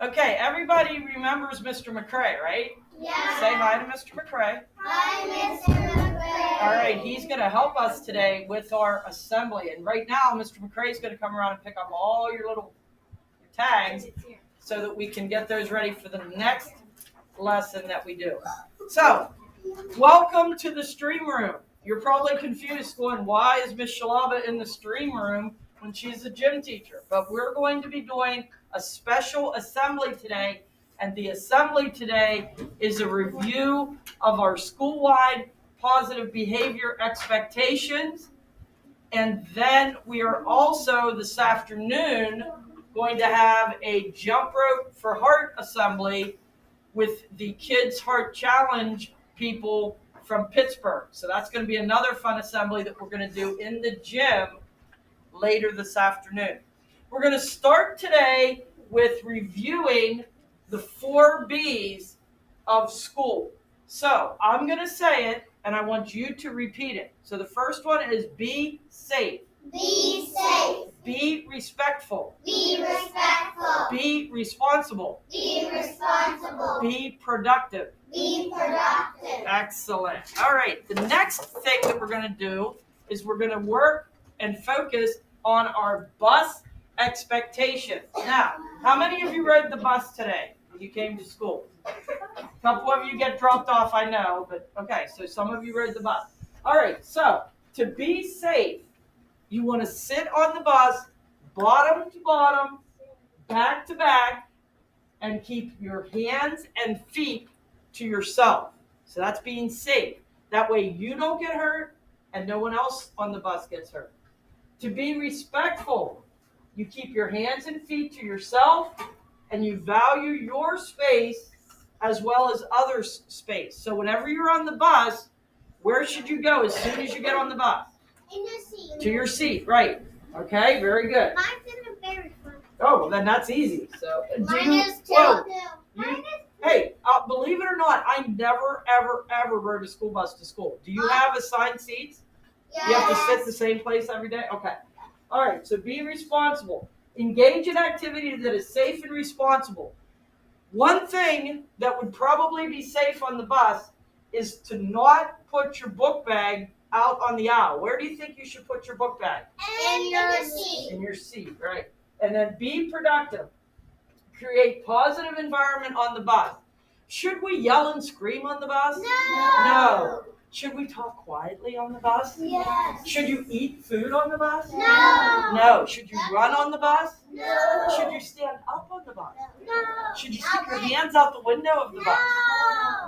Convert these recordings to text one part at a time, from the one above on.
Okay, everybody remembers Mr. McCrae, right? Yeah. Say hi to Mr. McCrae. Hi, Mr. McCrae. All right, he's going to help us today with our assembly. And right now, Mr. McCrae is going to come around and pick up all your little tags so that we can get those ready for the next lesson that we do. So, welcome to the stream room. You're probably confused going, why is Miss Shalava in the stream room when she's a gym teacher? But we're going to be doing a special assembly today, and the assembly today is a review of our school-wide positive behavior expectations. And then we are also this afternoon going to have a jump rope for heart assembly with the Kids Heart Challenge people from Pittsburgh. So that's going to be another fun assembly that we're going to do in the gym later this afternoon. We're going to start today with reviewing the 4 B's of school. So I'm going to say it, and I want you to repeat it. So the first one is be safe. Be safe. Be respectful. Be respectful. Be responsible. Be responsible. Be productive. Be productive. Excellent. All right. The next thing that we're going to do is we're going to work and focus on our bus expectations. Now, how many of you rode the bus today when you came to school? A couple of you get dropped off, I know, but okay, so some of you rode the bus. All right, so to be safe, you want to sit on the bus, bottom to bottom, back to back, and keep your hands and feet to yourself. So that's being safe. That way you don't get hurt and no one else on the bus gets hurt. To be respectful, you keep your hands and feet to yourself and you value your space as well as others' space. So whenever you're on the bus, where should you go as soon as you get on the bus? In your seat. To your seat, right. Okay, very good. Mine's in the very front. Oh, well, then that's easy. So, Mine is too. Hey, believe it or not, I never, ever rode a school bus to school. Do you have assigned seats? Yes. You have to sit the same place every day? Okay. All right, so be responsible. Engage in activity that is safe and responsible. One thing that would probably be safe on the bus is to not put your book bag out on the aisle. Where do you think you should put your book bag? In your seat. In your seat, right. And then be productive. Create positive environment on the bus. Should we yell and scream on the bus? No. Should we talk quietly on the bus? Yes. Should you eat food on the bus? No. No. Should you run on the bus? No. Should you stand up on the bus? No. Should you stick your hands out the window of the bus?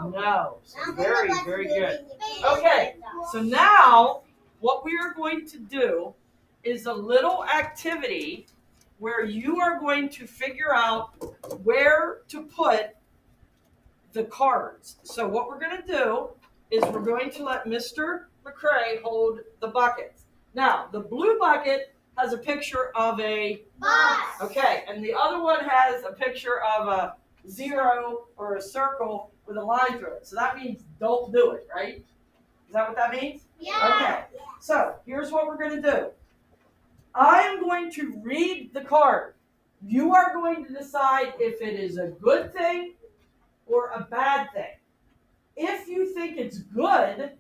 No. No. So very, very good. Okay, so now what we are going to do is a little activity where you are going to figure out where to put the cards. So what we're going to do is we're going to let Mr. McCrae hold the buckets. Now, the blue bucket has a picture of a Bus. okay, and the other one has a picture of a 0 or a circle with a line through it. So that means don't do it, right? Is that what that means? Yeah. Okay, so here's what we're going to do. I am going to read the card. You are going to decide if it is a good thing or a bad thing. If you think it's good,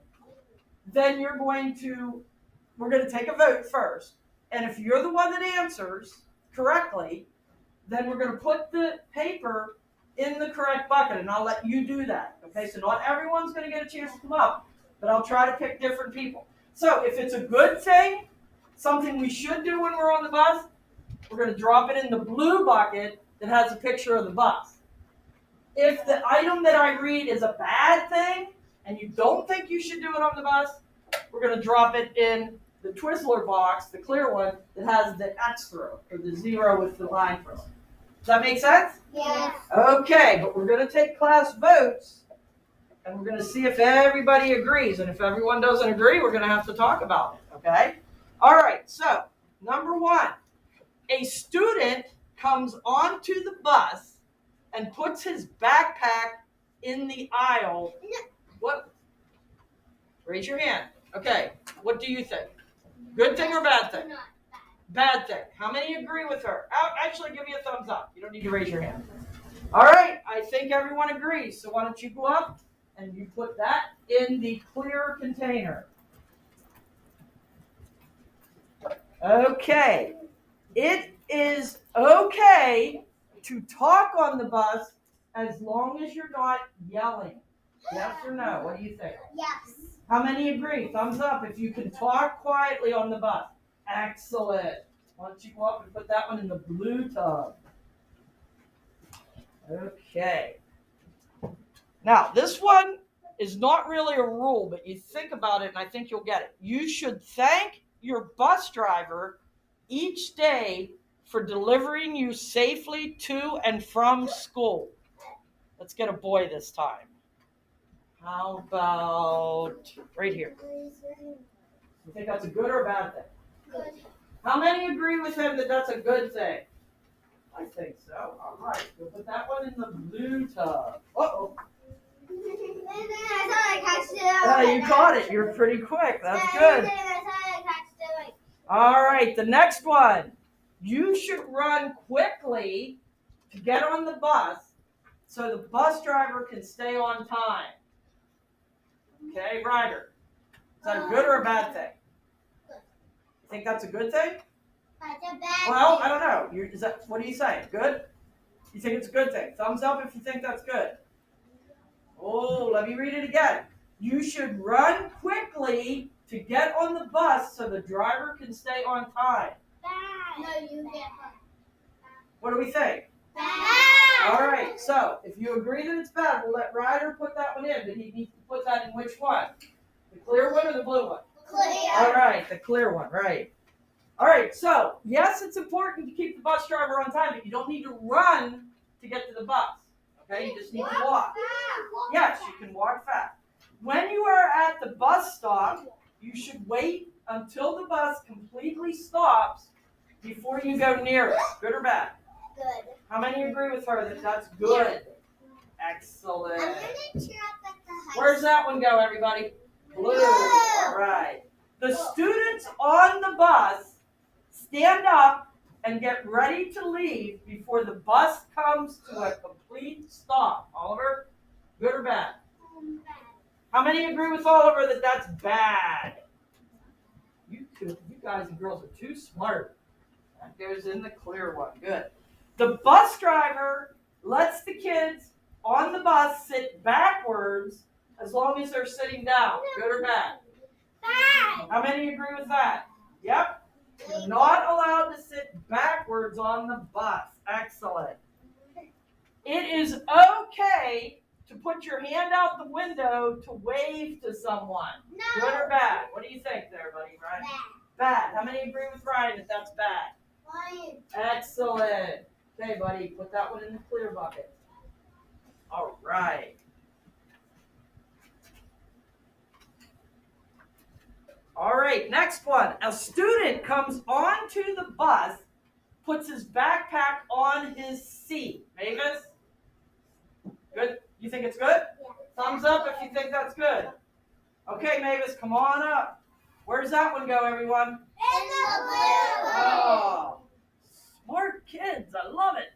then we're going to take a vote first. And if you're the one that answers correctly, then we're going to put the paper in the correct bucket, and I'll let you do that. Okay, so not everyone's going to get a chance to come up, but I'll try to pick different people. So if it's a good thing, something we should do when we're on the bus, we're going to drop it in the blue bucket that has a picture of the bus. If the item that I read is a bad thing, and you don't think you should do it on the bus, we're going to drop it in the Twizzler box, the clear one, that has the X through it, or the 0 with the line through it. Does that make sense? Yes. Okay, but we're going to take class votes, and we're going to see if everybody agrees. And if everyone doesn't agree, we're going to have to talk about it, okay? All right, so number 1, a student comes onto the bus and puts his backpack in the aisle. What? Raise your hand. Okay, what do you think? Good thing or bad thing? Bad thing. How many agree with her? I'll actually give you a thumbs up. You don't need to raise your hand. think everyone agrees. So why don't you go up and you put that in the clear container. Okay. It is okay to talk on the bus as long as you're not yelling. Yes or no? What do you think? Yes. How many agree? Thumbs up if you can talk quietly on the bus. Excellent. Why don't you go up and put that one in the blue tub? Okay. Now, this one is not really a rule, but you think about it and I think you'll get it. You should thank your bus driver each day for delivering you safely to and from school. Let's get a boy this time. How about right here? You think that's a good or a bad thing? Good. How many agree with him that that's a good thing? I think so. All right. We'll put that one in the blue tub. Uh-oh. I catched it. You caught it. You're pretty quick. That's good. All right. The next one. You should run quickly to get on the bus so the bus driver can stay on time. Okay, Ryder. Is that a good or a bad thing? You think that's a good thing? Well, I don't know. What do you say? Good? You think it's a good thing? Thumbs up if you think that's good. Oh, let me read it again. You should run quickly to get on the bus so the driver can stay on time. No, you get her. What do we think? Bad. All right, so if you agree that it's bad, we'll let Ryder put that one in, but he needs to put that in which one? The clear one or the blue one? Clear. All right, the clear one, right. All right, so yes, it's important to keep the bus driver on time, but you don't need to run to get to the bus. Okay, you just need to walk. Yes, you can walk fast. When you are at the bus stop, you should wait until the bus completely stops before you go near it. Good or bad? Good. How many agree with her that that's good? Excellent. I'm gonna cheer up at the high Where's that one go, everybody? Blue. Blue. All right. The students on the bus stand up and get ready to leave before the bus comes to a complete stop. Oliver, good or bad? How many agree with Oliver that that's bad? You guys and girls are too smart. That goes in the clear one. Good. The bus driver lets the kids on the bus sit backwards as long as they're sitting down. Good or bad? Bad. How many agree with that? Yep. You're not allowed to sit backwards on the bus. Excellent. It is okay to put your hand out the window to wave to someone. No. Good or bad? What do you think there, buddy? Ryan? Bad. How many agree with Ryan that that's bad? Fine. Excellent. Okay, buddy, put that one in the clear bucket. All right. All right, next one. A student comes onto the bus, puts his backpack on his seat. Mavis? Good? You think it's good? Yeah. Thumbs up if you think that's good. Okay, Mavis, come on up. Where's that one go, everyone? In the blue. Oh, smart kids. I love it.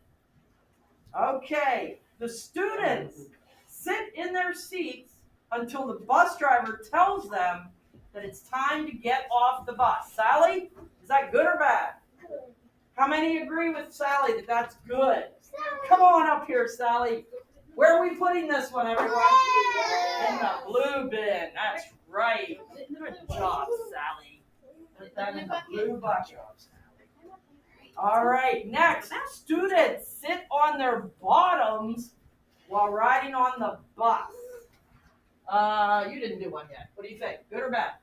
Okay, the students sit in their seats until the bus driver tells them that it's time to get off the bus. Sally, is that good or bad? Good. How many agree with Sally that that's good? Come on up here, Sally. Where are we putting this one, everyone? In the blue bin. That's right. Good job, Sally. Put that in the blue bucket. All right, next, students sit on their bottoms while riding on the bus. You didn't do one yet. What do you think? Good or bad?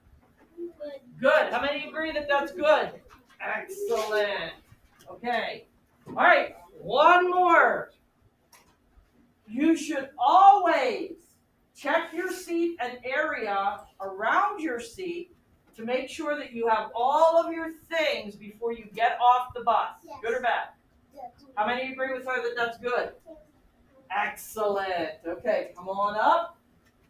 Good. Good. How many agree that that's good? Excellent. Okay. All right, one more. You should always check your seat and area around your seat to make sure that you have all of your things before you get off the bus. Yes. Good or bad? Good. How many agree with her that that's good? Excellent. Okay, come on up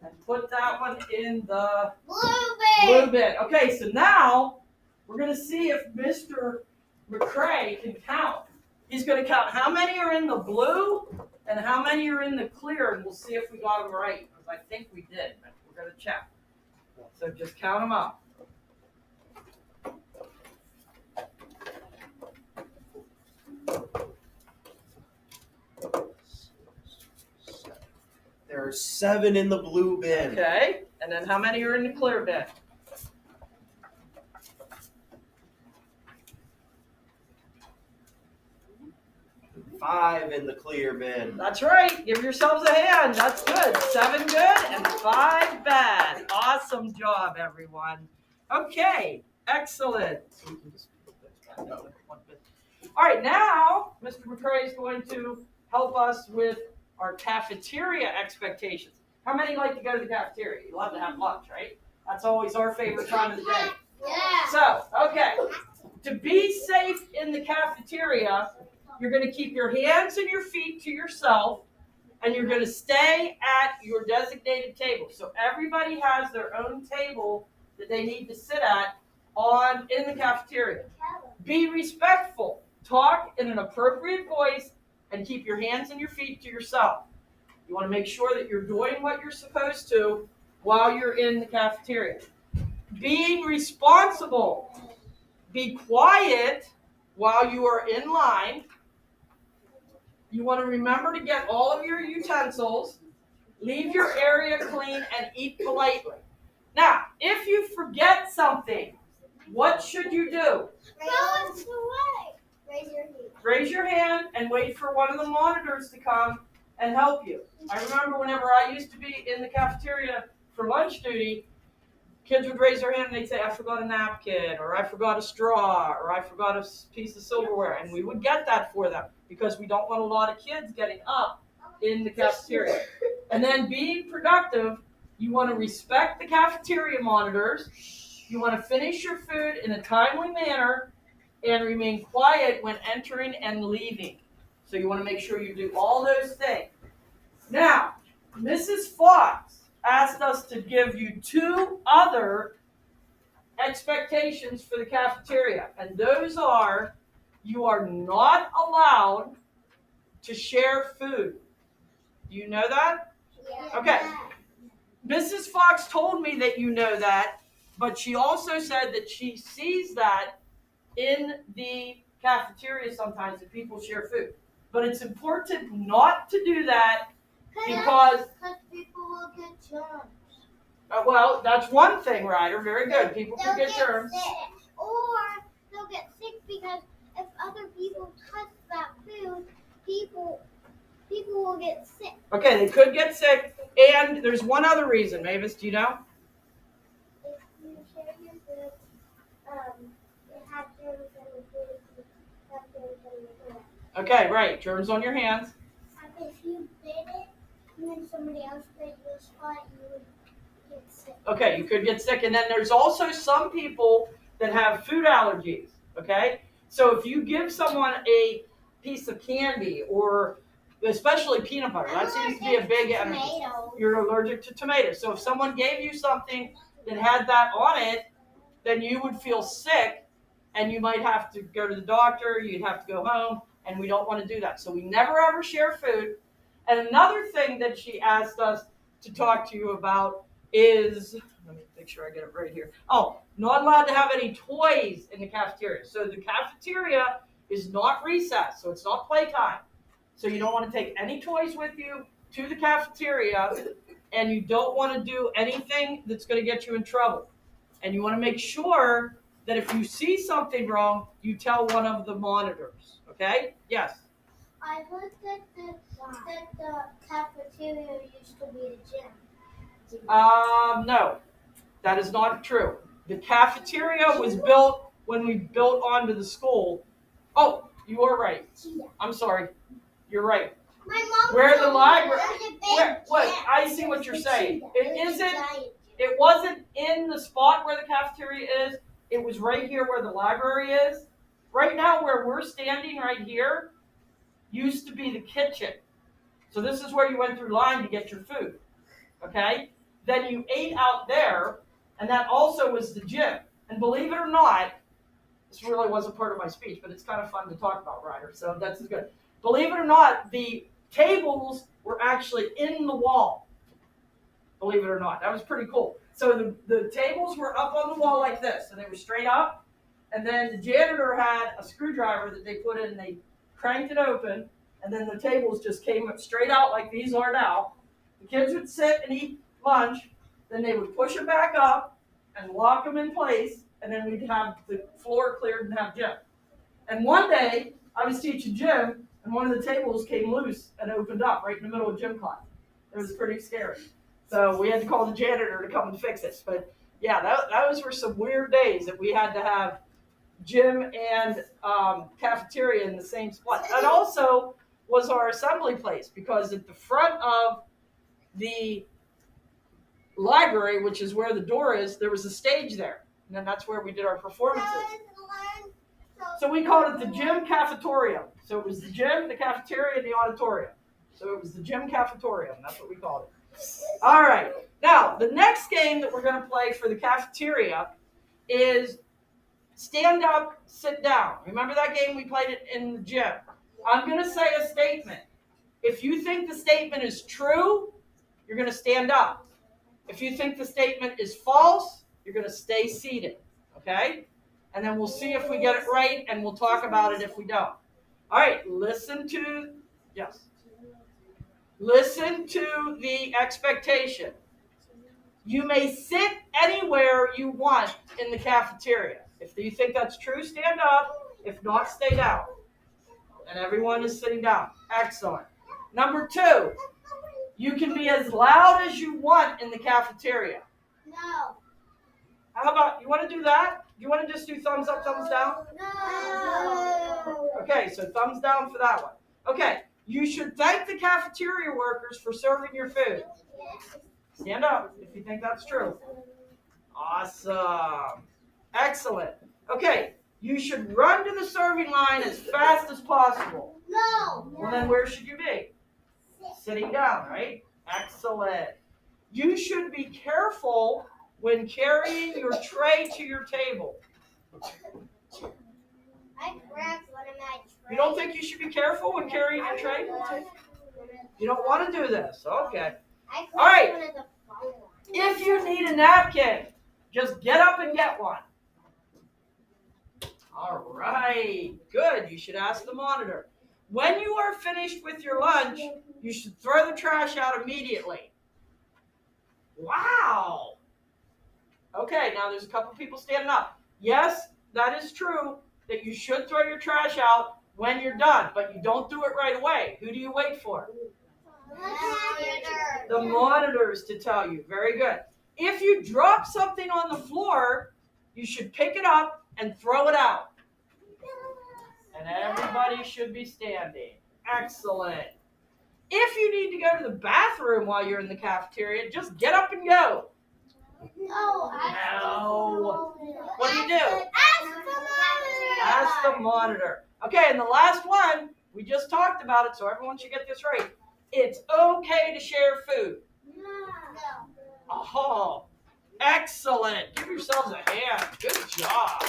and put that one in the blue bin. Okay, so now we're going to see if Mr. McCrae can count. He's going to count how many are in the blue And how many are in the clear? And we'll see if we got them right, because I think we did, but we're going to check. So just count them up. There are 7 in the blue bin. Okay, and then how many are in the clear bin? 5 in the clear bin. That's right. Give yourselves a hand. That's good. 7 good and 5 bad. Awesome job, everyone. Okay, excellent. All right, now Mr. McCray is going to help us with our cafeteria expectations. How many like to go to the cafeteria? You love to have lunch, right? That's always our favorite time of the day. Yeah. So, okay, to be safe in the cafeteria, you're going to keep your hands and your feet to yourself, and you're going to stay at your designated table. So everybody has their own table that they need to sit at in the cafeteria. Be respectful. Talk in an appropriate voice, and keep your hands and your feet to yourself. You want to make sure that you're doing what you're supposed to while you're in the cafeteria. Being responsible. Be quiet while you are in line. You want to remember to get all of your utensils, leave your area clean, and eat politely. Now, if you forget something, what should you do? Raise your hand. Raise your hand and wait for one of the monitors to come and help you. I remember whenever I used to be in the cafeteria for lunch duty, kids would raise their hand and they'd say, I forgot a napkin, or I forgot a straw, or I forgot a piece of silverware. And we would get that for them because we don't want a lot of kids getting up in the cafeteria. And then being productive, you want to respect the cafeteria monitors. You want to finish your food in a timely manner and remain quiet when entering and leaving. So you want to make sure you do all those things. Now, Mrs. Fox asked us to give you 2 other expectations for the cafeteria. And those are, you are not allowed to share food. Do you know that? Yeah. Okay. Mrs. Fox told me that you know that, but she also said that she sees that in the cafeteria sometimes that people share food. But it's important not to do that because people will get germs. well, that's one thing, Ryder. Very good. People can get germs. Sick. Or they'll get sick because if other people touch that food, people will get sick. Okay, they could get sick. And there's one other reason. Mavis, do you know? If you share your food, it has germs in the food. You have germs in your food. Okay, right. Germs on your hands. If you bit it, and then somebody else bit your spot, you would get sick. Okay, you could get sick. And then there's also some people that have food allergies. Okay? So if you give someone a piece of candy or especially peanut butter, that seems to be a big allergy. You're allergic to tomatoes. So if someone gave you something that had that on it, then you would feel sick and you might have to go to the doctor, you'd have to go home, and we don't want to do that. So we never ever share food. And another thing that she asked us to talk to you about is, let me make sure I get it right here. Oh, not allowed to have any toys in the cafeteria. So the cafeteria is not recess, so it's not playtime. So you don't want to take any toys with you to the cafeteria, and you don't want to do anything that's going to get you in trouble. And you want to make sure that if you see something wrong, you tell one of the monitors. Okay? Yes? I heard that the cafeteria used to be a gym. No, that is not true. The cafeteria was built when we built onto the school. Oh, you are right. I'm sorry. You're right. My mom Where the library? What? I see what you're saying. It wasn't in the spot where the cafeteria is. It was right here where the library is. Right now, where we're standing right here, used to be the kitchen. So this is where you went through line to get your food. Okay? Then you ate out there, and that also was the gym. And believe it or not, this really wasn't part of my speech, but it's kind of fun to talk about, Ryder. So that's good. Believe it or not, the tables were actually in the wall. Believe it or not, that was pretty cool. So the tables were up on the wall like this, so they were straight up. And then the janitor had a screwdriver that they put in, and they cranked it open, and then the tables just came up straight out like these are now. The kids would sit and eat lunch, then they would push them back up and lock them in place, and then we'd have the floor cleared and have gym. And one day, I was teaching gym, and one of the tables came loose and opened up right in the middle of gym class. It was pretty scary. So we had to call the janitor to come and fix it. But yeah, those were some weird days that we had to have gym and cafeteria in the same spot. That also was our assembly place, because at the front of the library, which is where the door is, there was a stage there. And then that's where we did our performances. So we called it the gym cafetorium. So it was the gym, the cafeteria, and the auditorium. So it was the gym cafetorium. That's what we called it. All right. Now, the next game that we're going to play for the cafeteria is stand up, sit down. Remember that game we played it in the gym? I'm going to say a statement. If you think the statement is true, you're going to stand up. If you think the statement is false, you're going to stay seated. Okay? And then we'll see if we get it right, and we'll talk about it if we don't. All right, listen to the expectation. You may sit anywhere you want in the cafeteria. If you think that's true, stand up. If not, stay down. And everyone is sitting down. Excellent. Number 2, you can be as loud as you want in the cafeteria. No. How about, you want to do that? You want to just do thumbs up, thumbs down? No. Okay, so thumbs down for that one. Okay, you should thank the cafeteria workers for serving your food. Stand up if you think that's true. Awesome. Excellent. Okay, you should run to the serving line as fast as possible. No. Well, then where should you be? Sitting down, right? Excellent. You should be careful when carrying your tray to your table. I grabbed one of my trays. You don't think you should be careful when carrying your tray to the table? You don't want to do this. Okay. I grabbed All right. one of the phone ones. If you need a napkin, just get up and get one. All right. Good. You should ask the monitor. When you are finished with your lunch, you should throw the trash out immediately. Wow. Okay, now there's a couple people standing up. Yes, that is true that you should throw your trash out when you're done, but you don't do it right away. Who do you wait for? The monitors to tell you. Very good. If you drop something on the floor, you should pick it up and throw it out. And everybody should be standing. Excellent. If you need to go to the bathroom while you're in the cafeteria, just get up and go. No. What do you do? Ask the monitor. Ask the monitor. Okay, and the last one, we just talked about it, so everyone should get this right. It's okay to share food. No. Oh, excellent. Give yourselves a hand. Good job.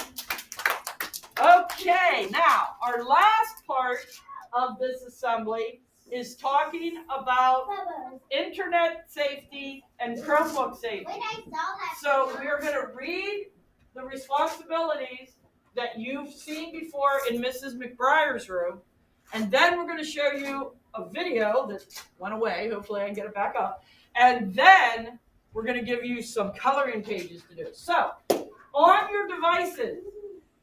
Okay, now our last part of this assembly is talking about internet safety and Chromebook safety. When I saw that. So we are going to read the responsibilities that you've seen before in Mrs. McBriar's room, and then we're going to show you a video that went away. Hopefully I can get it back up. And then we're going to give you some coloring pages to do. So on your devices,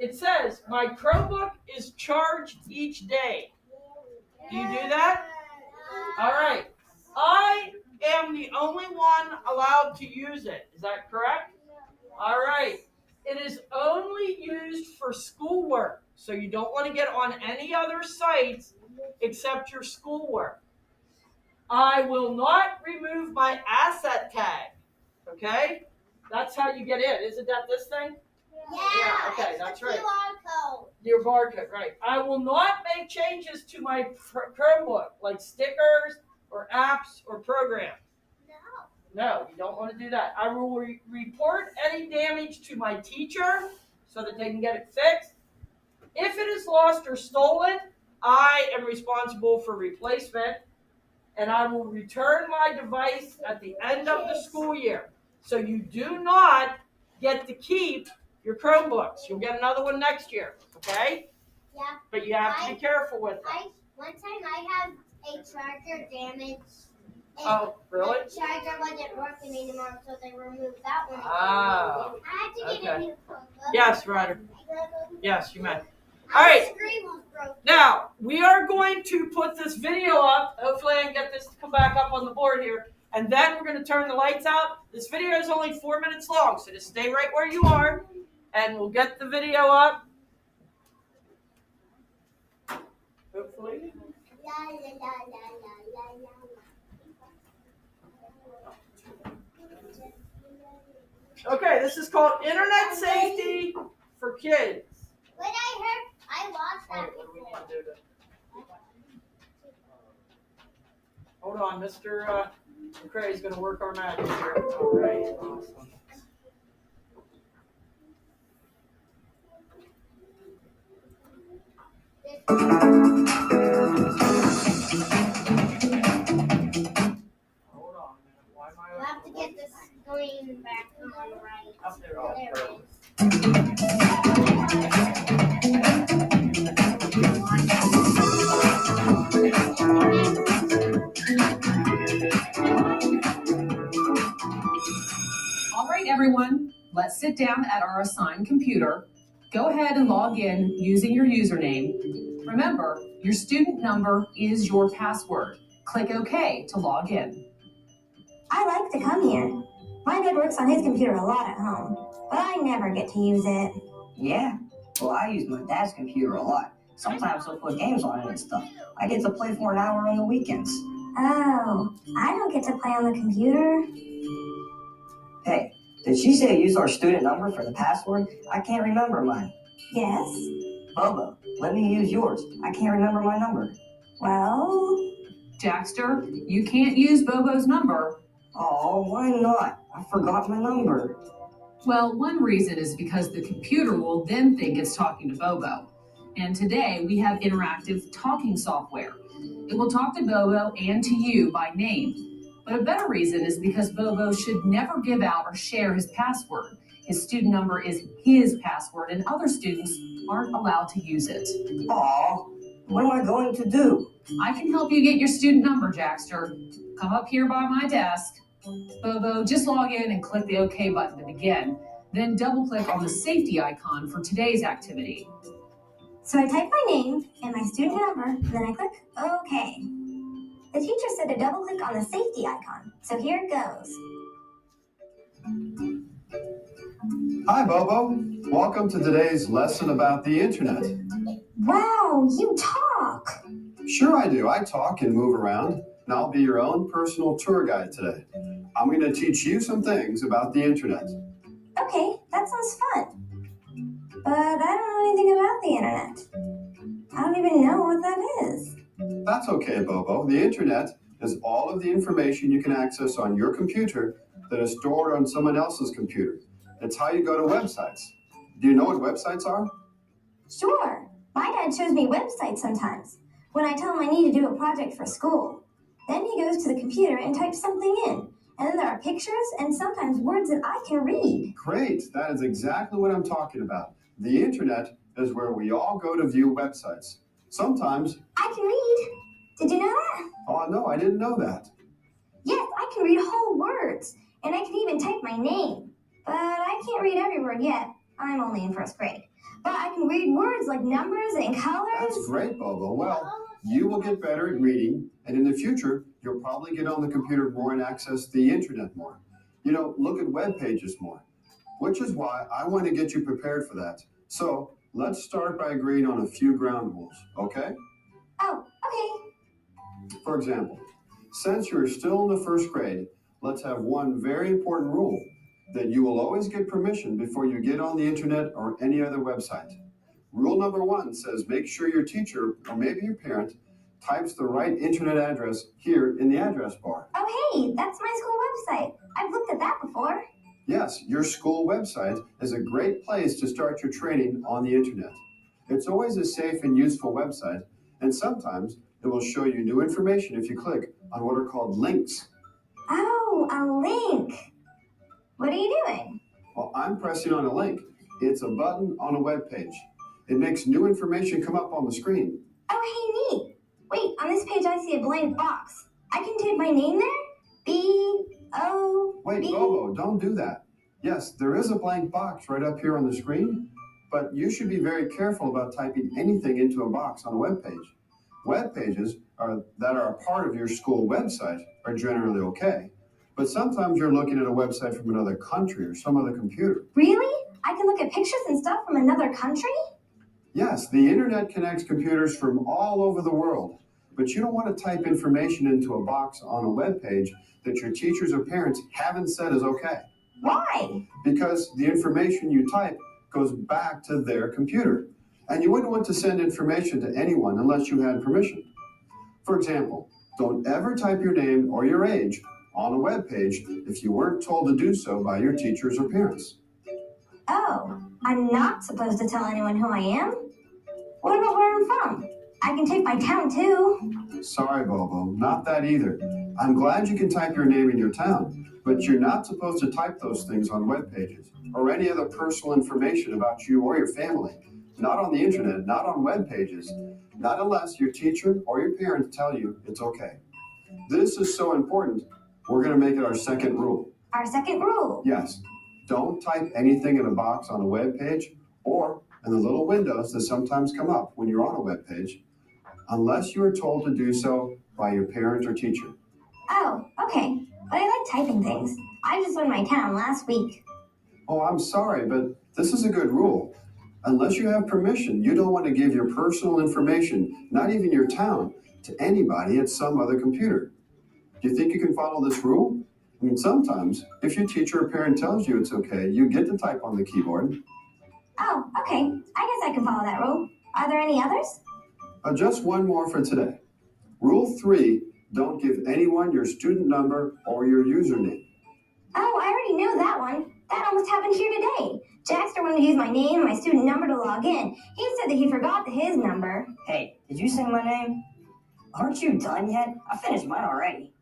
it says, my Chromebook is charged each day. Do you do that? All right. I am the only one allowed to use it. Is that correct? All right. It is only used for schoolwork. So you don't want to get on any other sites except your schoolwork. I will not remove my asset tag. Okay? That's how you get in. Isn't that this thing? Yeah, okay, that's right. QR code. Your barcode, right. I will not make changes to my Chromebook, like stickers or apps or programs. No, you don't want to do that. I will report any damage to my teacher so that they can get it fixed. If it is lost or stolen, I am responsible for replacement. and I will return my device at the end of the school year. So you do not get to keep your Chromebooks. You'll get another one next year, okay? Yeah. But you have to be careful with them. One time I had a charger damaged. Oh, really? The charger wasn't working anymore, so they removed that one. Ah, I had to get a new Chromebook. yes, Ryder. Yes, you may. All My right. screen was broken. Now, we are going to put this video up. Hopefully I can get this to come back up on the board here. And then we're going to turn the lights out. This video is only 4 minutes long, so just stay right where you are. And we'll get the video up. Hopefully. La, la, la, la, la, la, la. Okay, this is called Internet Safety for Kids. When I watched that before. Hold on, Mr. McCray is going to work our magic here. All right, awesome. Hold on a minute. Why am I We'll have to get the screen back on the right. up there? There it is. All right, everyone, let's sit down at our assigned computer. Go ahead and log in using your username. Remember, your student number is your password. Click OK to log in. I like to come here. My dad works on his computer a lot at home, but I never get to use it. Yeah, well, I use my dad's computer a lot. Sometimes he'll put games on it and stuff. I get to play for an hour on the weekends. Oh, I don't get to play on the computer. Hey, did she say use our student number for the password? I can't remember mine. Yes. Bobo, let me use yours. I can't remember my number. Well, Jackster, you can't use Bobo's number. Oh, why not? I forgot my number. Well, one reason is because the computer will then think it's talking to Bobo. And today we have interactive talking software. It will talk to Bobo and to you by name. But a better reason is because Bobo should never give out or share his password. His student number is his password and other students aren't allowed to use it. Aw, what am I going to do? I can help you get your student number, Jackster. Come up here by my desk. Bobo, just log in and click the OK button to begin. Then double click on the safety icon for today's activity. so I type my name and my student number, then I click OK. The teacher said to double click on the safety icon, so here it goes. Hi, Bobo. Welcome to today's lesson about the internet. Wow, you talk! Sure I do. I talk and move around, and I'll be your own personal tour guide today. I'm going to teach you some things about the internet. Okay, that sounds fun. But I don't know anything about the internet. I don't even know what that is. That's okay, Bobo. The internet is all of the information you can access on your computer that is stored on someone else's computer. It's how you go to websites. Do you know what websites are? Sure. My dad shows me websites sometimes when I tell him I need to do a project for school. Then he goes to the computer and types something in. And then there are pictures and sometimes words that I can read. Great. That is exactly what I'm talking about. The internet is where we all go to view websites. Sometimes, I can read. Did you know that? oh no, I didn't know that. Yes, I can read whole words. And I can even type my name. But I can't read every word yet. I'm only in first grade. But I can read words like numbers and colors. That's great, Bobo. Well, you will get better at reading, and in the future, you'll probably get on the computer more and access the internet more. You know, look at web pages more, which is why I want to get you prepared for that. So let's start by agreeing on a few ground rules, okay? Oh, okay. For example, since you're still in the first grade, let's have one very important rule, that you will always get permission before you get on the internet or any other website. Rule number 1 says make sure your teacher, or maybe your parent, types the right internet address here in the address bar. Oh, hey, that's my school website. I've looked at that before. Yes, your school website is a great place to start your training on the internet. It's always a safe and useful website, and sometimes it will show you new information if you click on what are called links. Oh, a link. What are you doing? Well, I'm pressing on a link. It's a button on a web page. It makes new information come up on the screen. Oh, hey, neat. Wait, on this page I see a blank box. I can type my name there? B-O-B. Wait, Bobo, don't do that. Yes, there is a blank box right up here on the screen, but you should be very careful about typing anything into a box on a web page. Web pages that are a part of your school website are generally okay, but sometimes you're looking at a website from another country or some other computer. Really? I can look at pictures and stuff from another country? Yes, the internet connects computers from all over the world, but you don't want to type information into a box on a web page that your teachers or parents haven't said is okay. Why? Because the information you type goes back to their computer, and you wouldn't want to send information to anyone unless you had permission. For example, don't ever type your name or your age on a web page if you weren't told to do so by your teachers or parents. Oh, I'm not supposed to tell anyone who I am? What about where I'm from? I can type my town too. Sorry, Bobo, not that either. I'm glad you can type your name in your town, but you're not supposed to type those things on web pages or any other personal information about you or your family. Not on the internet, not on web pages, not unless your teacher or your parents tell you it's okay. This is so important, we're going to make it our second rule. Our second rule. Yes, don't type anything in a box on a web page or in the little windows that sometimes come up when you're on a web page, unless you are told to do so by your parent or teacher. Oh, okay. But I like typing things. I just learned my town last week. Oh, I'm sorry, but this is a good rule. Unless you have permission, you don't want to give your personal information, not even your town, to anybody at some other computer. Do you think you can follow this rule? I mean, sometimes, if your teacher or parent tells you it's okay, you get to type on the keyboard. Oh, okay. I guess I can follow that rule. Are there any others? Just one more for today. Rule 3, don't give anyone your student number or your username. Oh, I already know that one. That almost happened here today. Jackster wanted to use my name and my student number to log in. He said that he forgot his number. Hey, did you say my name? Aren't you done yet? I finished mine already.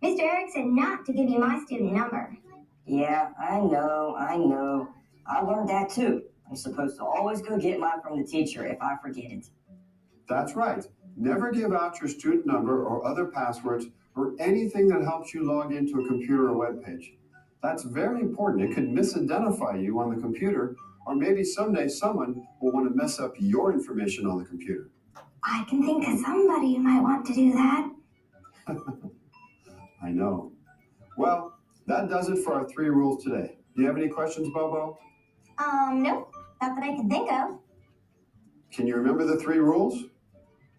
Mr. Eric said not to give you my student number. Yeah, I know. I learned that too. I'm supposed to always go get mine from the teacher if I forget it. That's right. Never give out your student number or other passwords or anything that helps you log into a computer or web page. That's very important. It could misidentify you on the computer, or maybe someday someone will want to mess up your information on the computer. I can think of somebody who might want to do that. I know. Well, that does it for our 3 rules today. Do you have any questions, Bobo? Nope. Not that I can think of. Can you remember the 3 rules?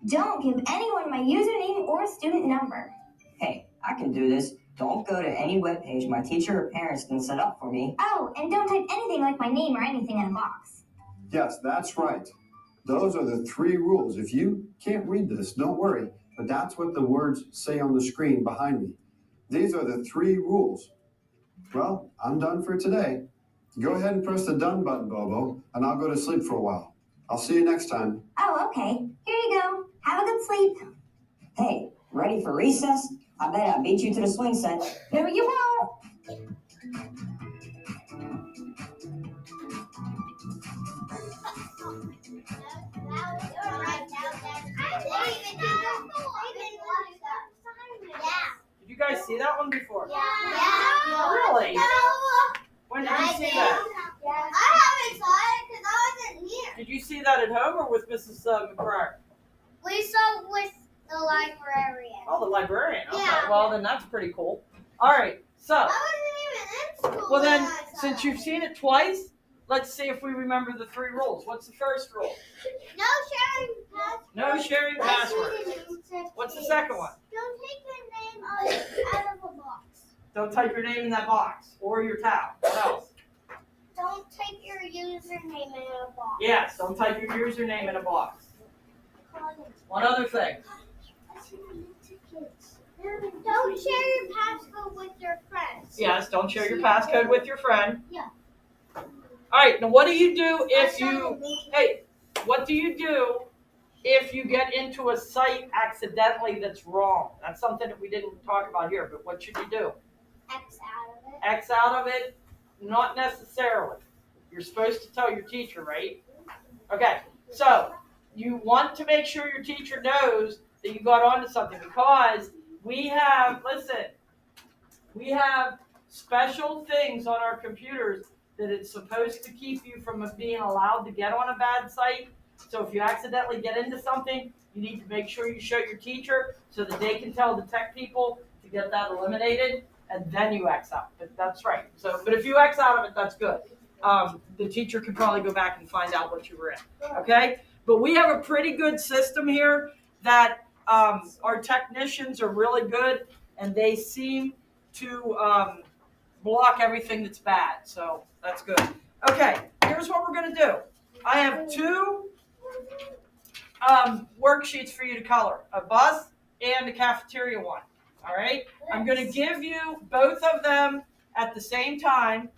Don't give anyone my username or student number. Hey, I can do this. Don't go to any web page my teacher or parents can set up for me. Oh, and don't type anything like my name or anything in a box. Yes, that's right. Those are the 3 rules. If you can't read this, don't worry, but that's what the words say on the screen behind me. These are the 3 rules. Well, I'm done for today. Go ahead and press the done button, Bobo, and I'll go to sleep for a while. I'll see you next time. Oh, okay. Here you go. Have a good sleep. Hey, ready for recess? I bet I beat you to the swing set. No, you won't. Did you guys see that one before? Yeah. Really? No. When did you see that? I haven't saw it because I wasn't here. Did you see that at home or with Mrs. McCrack? We saw with the librarian. Oh, the librarian. Okay, Yeah. well then that's pretty cool. All right, so I wasn't even in school. well then, when I saw since it. you've seen it twice, let's see if we remember the 3 rules. What's the first rule? No sharing passwords. No sharing passwords. What's the second one? Don't take your name out of a box. Don't type your name in that box or your tab. What else? Don't type your username in a box. Yes, don't type your username in a box. One other thing. Don't share your passcode with your friends. Yes, don't share your passcode with your friend. Yeah. All right, now what do you do if you, hey, what do you do if you get into a site accidentally that's wrong. That's something that we didn't talk about here, but what should you do? X out of it. X out of it? Not necessarily. You're supposed to tell your teacher, right? Okay, so you want to make sure your teacher knows that you got onto something, because we have special things on our computers that it's supposed to keep you from being allowed to get on a bad site. So if you accidentally get into something, you need to make sure you show your teacher so that they can tell the tech people to get that eliminated, and then you X out. But that's right. So, but if you X out of it, that's good. The teacher can probably go back and find out what you were in. Okay? But we have a pretty good system here that our technicians are really good, and they seem to block everything that's bad. So that's good. Okay, here's what we're going to do. I have two worksheets for you to color, a bus and a cafeteria one. All right? I'm going to give you both of them at the same time,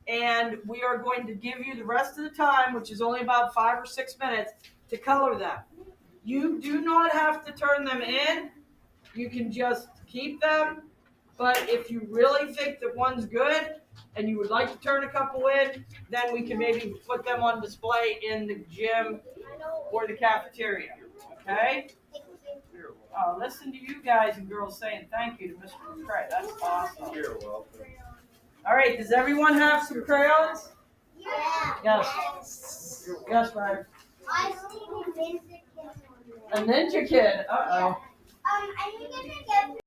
and we are going to give you the rest of the time, which is only about 5 or 6 minutes, to color them. You do not have to turn them in. You can just keep them. But if you really think that one's good and you would like to turn a couple in, then we can maybe put them on display in the gym or the cafeteria. Okay? Listen to you guys and girls saying thank you to Mr. McCray. That's awesome. You're welcome. All right, does everyone have some crayons? Yeah. Yes. Yes, Ryan. I see the Ninja Kid. A Ninja Kid. Uh-oh. I'm gonna get